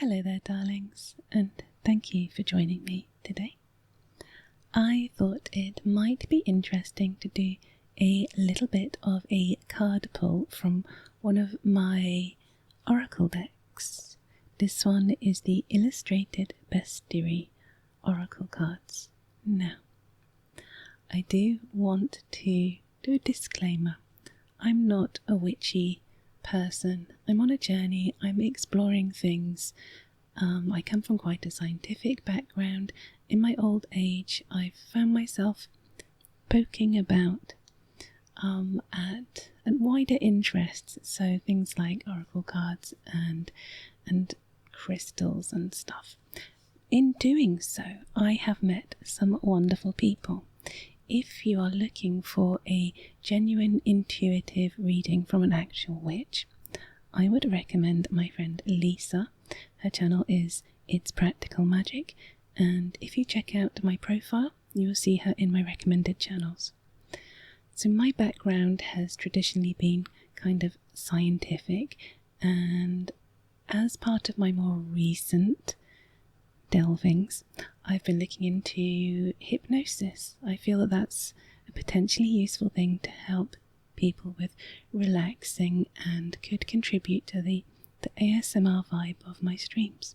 Hello there, darlings, and thank you for joining me today. I thought it might be interesting to do a little bit of a card pull from one of my Oracle decks. This one is the illustrated Bestiary Oracle cards. Now, I do want to do a disclaimer. I'm not a witchy person. I'm on a journey. I'm exploring things. I come from quite a scientific background. In my old age, I've found myself poking about at wider interests, so things like oracle cards and crystals and stuff. In doing so, I have met some wonderful people. If you are looking for a genuine intuitive reading from an actual witch, I would recommend my friend Lisa. Her channel is It's Practical Magic, and if you check out my profile, you will see her in my recommended channels. So my background has traditionally been kind of scientific, and as part of my more recent delvings, I've been looking into hypnosis. I feel that that's a potentially useful thing to help people with relaxing and could contribute to the ASMR vibe of my streams.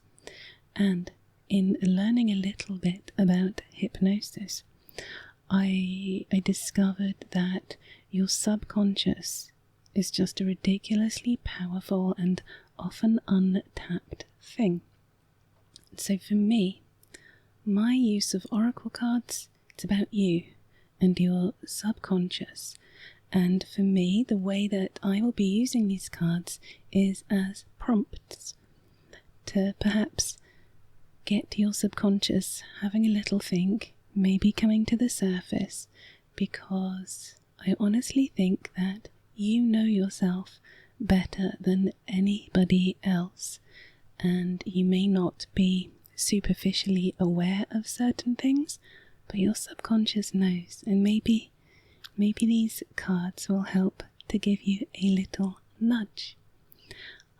And in learning a little bit about hypnosis, I discovered that your subconscious is just a ridiculously powerful and often untapped thing. So for me, my use of oracle cards, it's about you and your subconscious. And for me, the way that I will be using these cards is as prompts to perhaps get your subconscious having a little think, maybe coming to the surface, because I honestly think that you know yourself better than anybody else. And you may not be superficially aware of certain things, but your subconscious knows, and maybe these cards will help to give you a little nudge.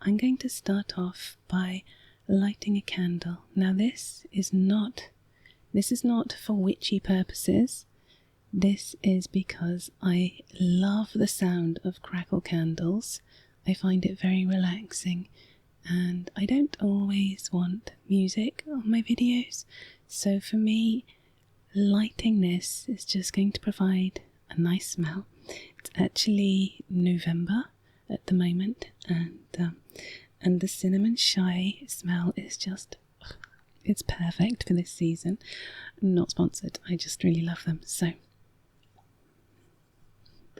I'm going to start off by lighting a candle. Now this is not for witchy purposes. This is because I love the sound of crackle candles. I find it very relaxing. And I don't always want music on my videos, so for me, lighting this is just going to provide a nice smell. It's actually November at the moment, and the cinnamon shy smell is just, it's perfect for this season. Not sponsored, I just really love them. So,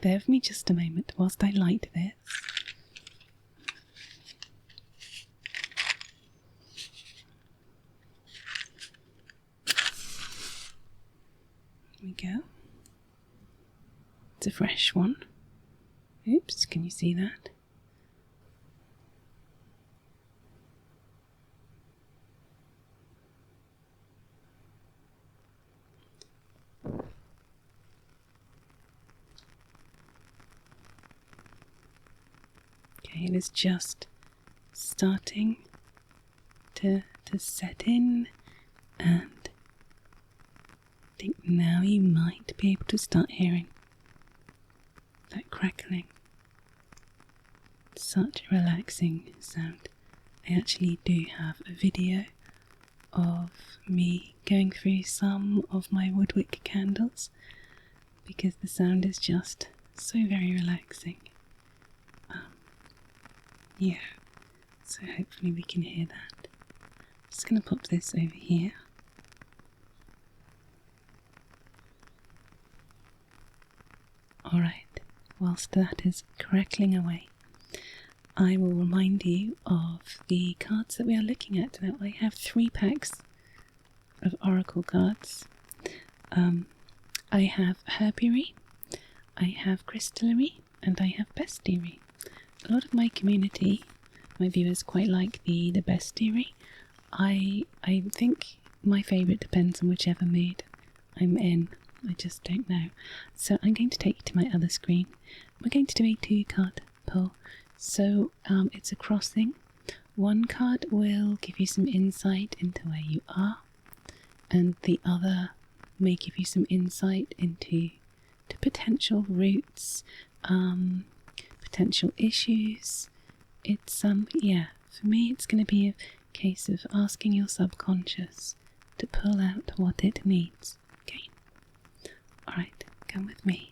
bear with me just a moment whilst I light this. There we go. It's a fresh one. Oops, can you see that? Okay, it is just starting to set in, and I think now you might be able to start hearing that crackling. Such a relaxing sound. I actually do have a video of me going through some of my Woodwick candles because the sound is just so very relaxing. Yeah, so hopefully we can hear that. I'm just going to pop this over here. Alright, whilst that is crackling away, I will remind you of the cards that we are looking at. Now, I have 3 packs of oracle cards. I have herbiary, I have crystallary, and I have bestiary. A lot of my community, my viewers, quite like the bestiary. I think my favourite depends on whichever mood I'm in. I just don't know. So I'm going to take you to my other screen. We're going to do a 2-card pull. So it's a crossing one card will give you some insight into where you are, and the other may give you some insight into potential routes, potential issues. It's yeah, for me it's going to be a case of asking your subconscious to pull out what it needs. Okay, alright, come with me.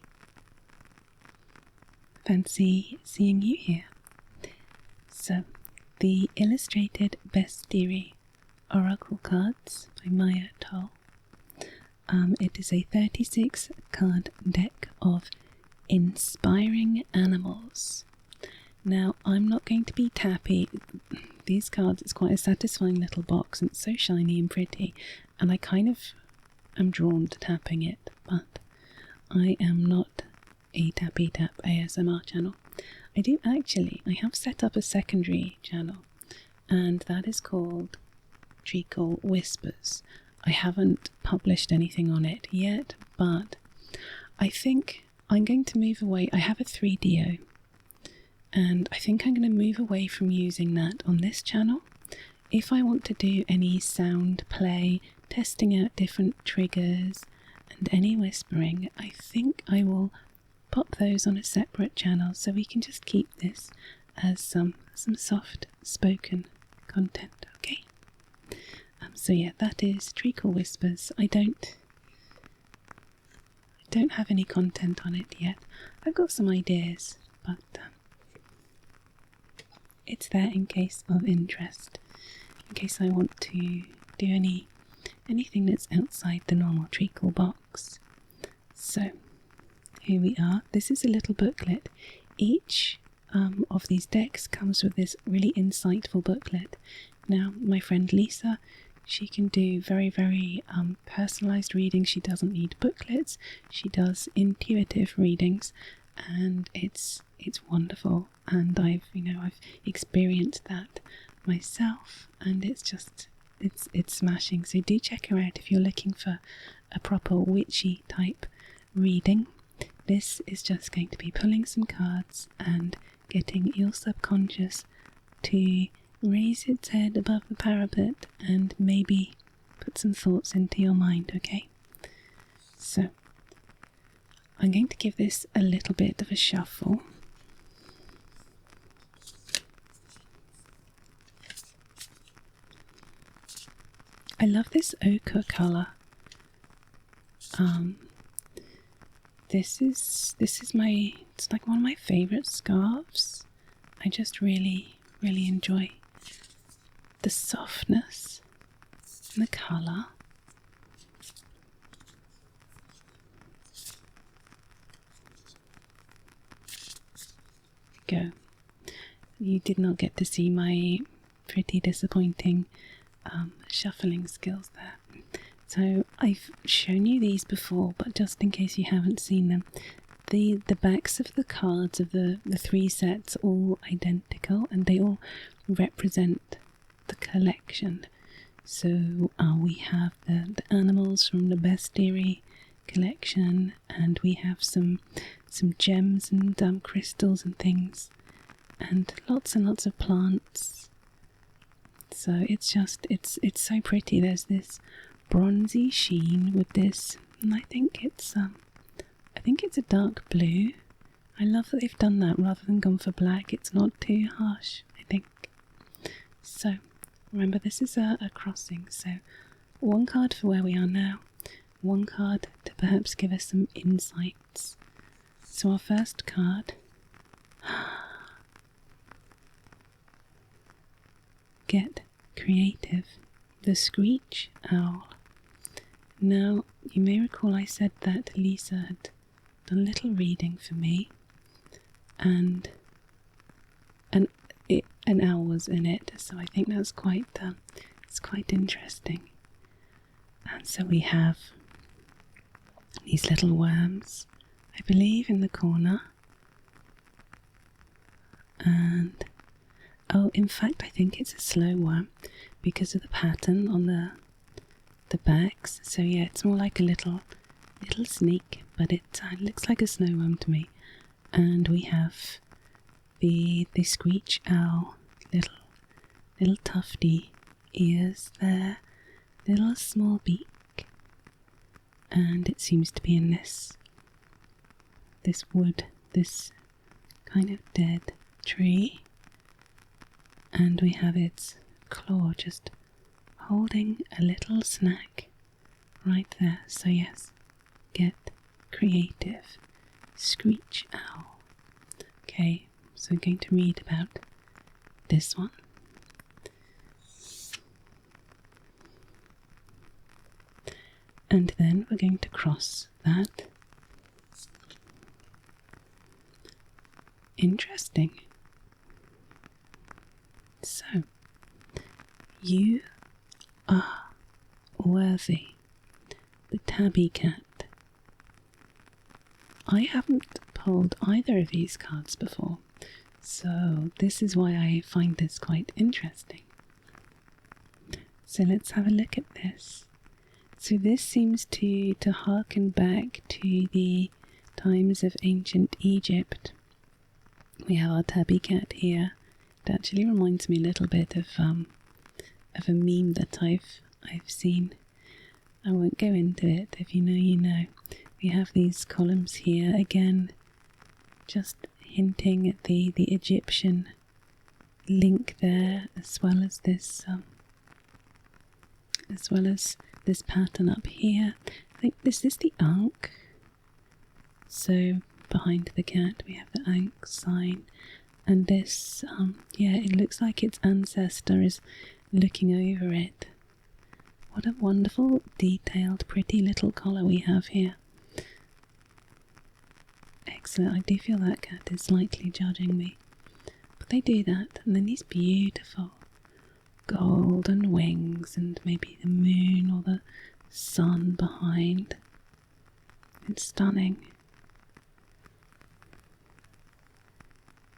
Fancy seeing you here. So, the illustrated Bestiary Oracle cards by Maya Toll. It is a 36 card deck of inspiring animals. Now, I'm not going to be tappy. These cards, it's quite a satisfying little box, and it's so shiny and pretty, and I kind of am drawn to tapping it, but I am not a tappy tap ASMR channel. I have set up a secondary channel, and that is called Crackle Whispers. I haven't published anything on it yet, but I think I'm going to move away. I have a 3DO, and I think I'm going to move away from using that on this channel. If I want to do any sound play, testing out different triggers, and any whispering, I think I will pop those on a separate channel so we can just keep this as some soft-spoken content, okay? So yeah, that is Treacle Whispers. I don't have any content on it yet. I've got some ideas, but it's there in case of interest, in case I want to do anything that's outside the normal treacle box. So here we are. This is a little booklet. Each of these decks comes with this really insightful booklet. Now, my friend Lisa, she can do very, very personalised readings. She doesn't need booklets. She does intuitive readings, and it's wonderful. And I've experienced that myself, and it's smashing. So do check her out if you're looking for a proper witchy type reading. This is just going to be pulling some cards and getting your subconscious to raise its head above the parapet and maybe put some thoughts into your mind, okay? So, I'm going to give this a little bit of a shuffle. I love this ochre colour. This is it's like one of my favourite scarves. I just really, really enjoy the softness and the colour. Go. You did not get to see my pretty disappointing shuffling skills there. So I've shown you these before, but just in case you haven't seen them, the backs of the cards of the three sets are all identical, and they all represent the collection. So we have the animals from the Bestiary collection, and we have some gems and crystals and things, and lots of plants. So it's so pretty. There's this bronzy sheen with this, and I think it's a dark blue. I love that they've done that rather than gone for black. It's not too harsh, I think. So remember, this is a crossing, so one card for where we are now, one card to perhaps give us some insights. So our first card, get creative, the Screech Owl. Now, you may recall I said that Lisa had done a little reading for me, and an owl was in it, so I think that's it's quite interesting. And so we have these little worms, I believe, in the corner, and in fact I think it's a slow worm because of the pattern on the backs. So yeah, it's more like a little sneak, but it looks like a snow worm to me. And we have the Screech Owl little little tufty ears there, little small beak, and it seems to be in this wood, this kind of dead tree, and we have its claw just holding a little snack right there. So yes, get creative. Screech owl. Okay, so I'm going to read about this one. And then we're going to cross that. Interesting. So, you are worthy. The tabby cat. I haven't pulled either of these cards before, so this is why I find this quite interesting. So let's have a look at this. So this seems to harken back to the times of ancient Egypt. We have our tabby cat here. It actually reminds me a little bit of a meme that I've seen. I won't go into it. If you know, you know. We have these columns here again, just hinting at the Egyptian link there, as well as this pattern up here. I think this is the Ankh. So behind the cat we have the Ankh sign, and this, it looks like its ancestor is looking over it. What a wonderful, detailed, pretty little collar we have here. Excellent. I do feel that cat is slightly judging me, but they do that. And then these beautiful golden wings, and maybe the moon or the sun behind. It's stunning.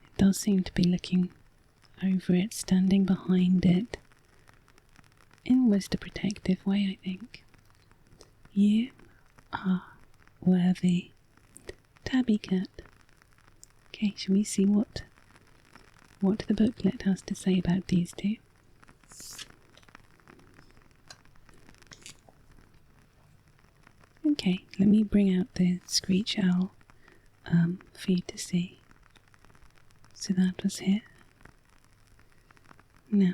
It does seem to be looking over it, standing behind it, in almost a protective way, I think. You are worthy. Tabby cat. Okay, shall we see what the booklet has to say about these two? Okay, let me bring out the screech owl for you to see. So that was here. Now,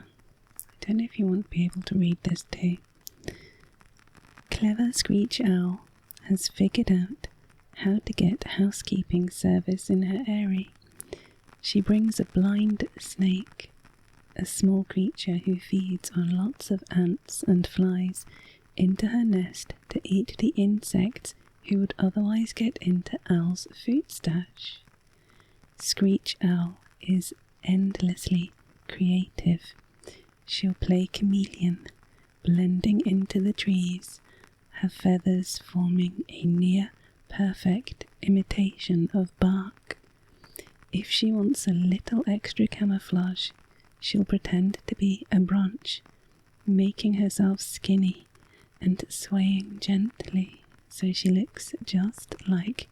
I don't know if you won't be able to read this too. Clever screech owl has figured out how to get housekeeping service in her eyrie. She brings a blind snake, a small creature who feeds on lots of ants and flies, into her nest to eat the insects who would otherwise get into Owl's food stash. Screech Owl is endlessly creative. She'll play chameleon, blending into the trees, her feathers forming a near-perfect imitation of bark. If she wants a little extra camouflage, she'll pretend to be a branch, making herself skinny and swaying gently so she looks just like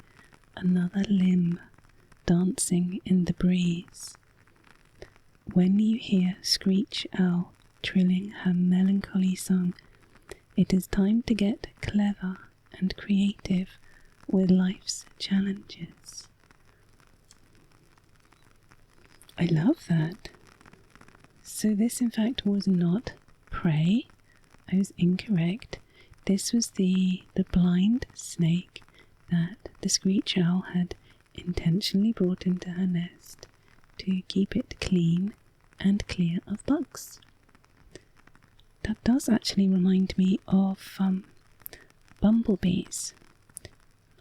another limb dancing in the breeze. When you hear Screech Owl trilling her melancholy song, it is time to get clever and creative with life's challenges. I love that. So this in fact was not prey. I was incorrect. This was the blind snake that the Screech Owl had intentionally brought into her nest to keep it clean and clear of bugs. That does actually remind me of bumblebees.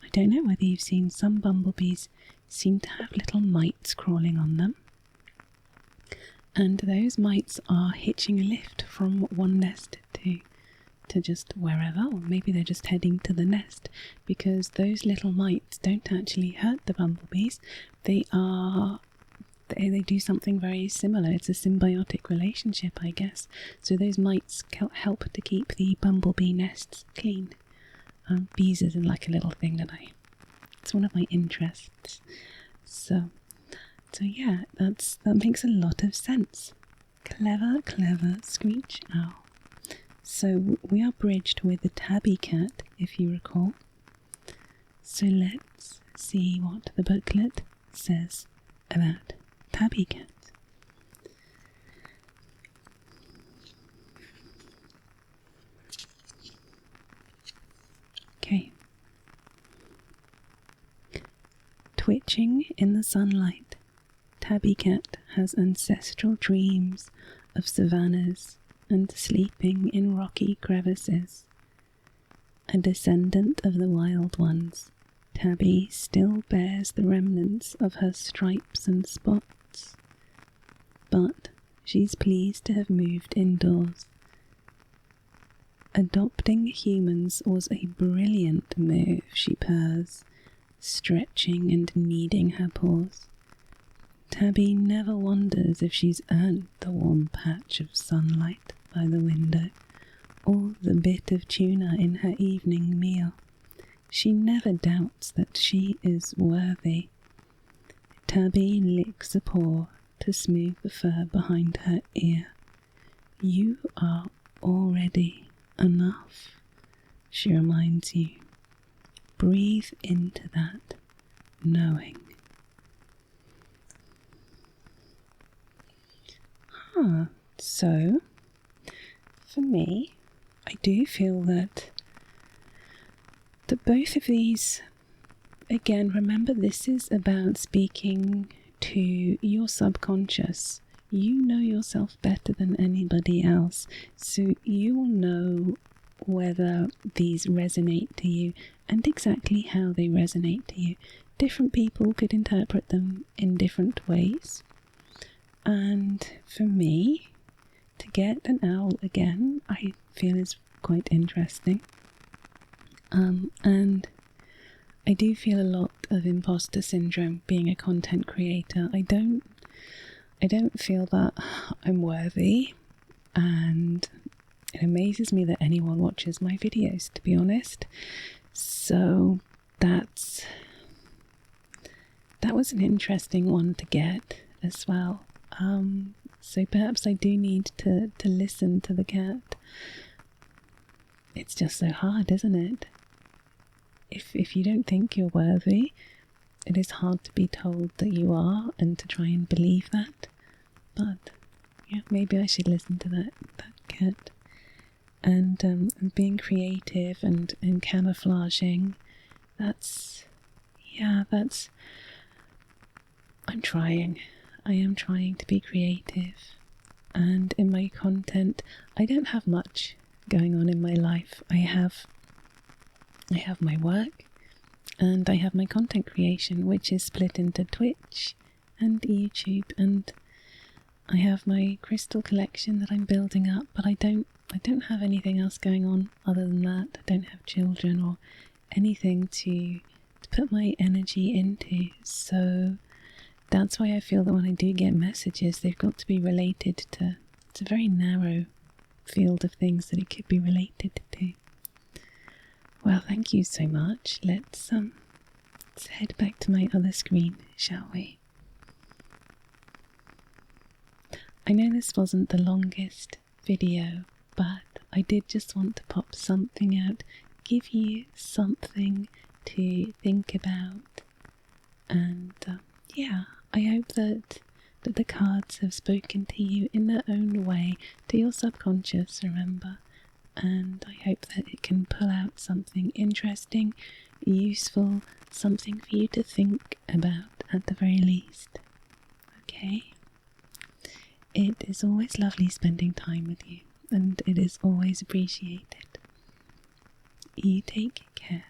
I don't know whether you've seen some bumblebees seem to have little mites crawling on them. And those mites are hitching a lift from one nest to just wherever, or maybe they're just heading to the nest, because those little mites don't actually hurt the bumblebees. They do something very similar. It's a symbiotic relationship, I guess. So those mites help to keep the bumblebee nests clean. Bees is like a little thing that it's one of my interests. So yeah, that makes a lot of sense. Clever, clever Screech Owl. So we are bridged with the tabby cat, if you recall. So let's see what the booklet says about tabby cats. Okay. Twitching in the sunlight, tabby cat has ancestral dreams of savannas and sleeping in rocky crevices. A descendant of the wild ones, Tabby still bears the remnants of her stripes and spots, but she's pleased to have moved indoors. Adopting humans was a brilliant move, she purrs, stretching and kneading her paws. Tabby never wonders if she's earned the warm patch of sunlight by the window, or the bit of tuna in her evening meal. She never doubts that she is worthy. Tabby licks a paw to smooth the fur behind her ear. You are already enough, she reminds you. Breathe into that knowing. So, for me, I do feel that both of these, again, remember this is about speaking to your subconscious. You know yourself better than anybody else, so you will know whether these resonate to you and exactly how they resonate to you. Different people could interpret them in different ways. And for me, to get an owl again, I feel is quite interesting. And I do feel a lot of imposter syndrome being a content creator. I don't feel that I'm worthy, and it amazes me that anyone watches my videos, to be honest. So that was an interesting one to get as well. So perhaps I do need to listen to the cat. It's just so hard, isn't it? If you don't think you're worthy, it is hard to be told that you are and to try and believe that. But yeah, maybe I should listen to that cat. And being creative and camouflaging, I am trying to be creative. And in my content, I don't have much going on in my life. I have my work, and I have my content creation, which is split into Twitch and YouTube, and I have my crystal collection that I'm building up, but I don't have anything else going on other than that. I don't have children or anything to put my energy into, so that's why I feel that when I do get messages, they've got to be related to, it's a very narrow field of things that it could be related to. Well, thank you so much. Let's head back to my other screen, shall we? I know this wasn't the longest video, but I did just want to pop something out, give you something to think about, and yeah, I hope that the cards have spoken to you in their own way, to your subconscious, remember, and I hope that it can pull out something interesting, useful, something for you to think about at the very least. Okay? It is always lovely spending time with you, and it is always appreciated. You take care.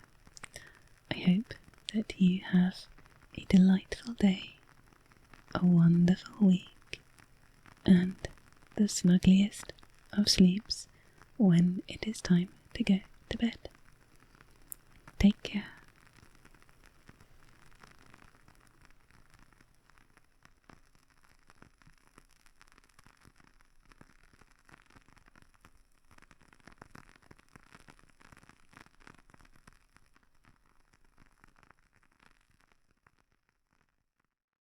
I hope that you have a delightful day, a wonderful week, and the snuggliest of sleeps when it is time to go to bed. Take care.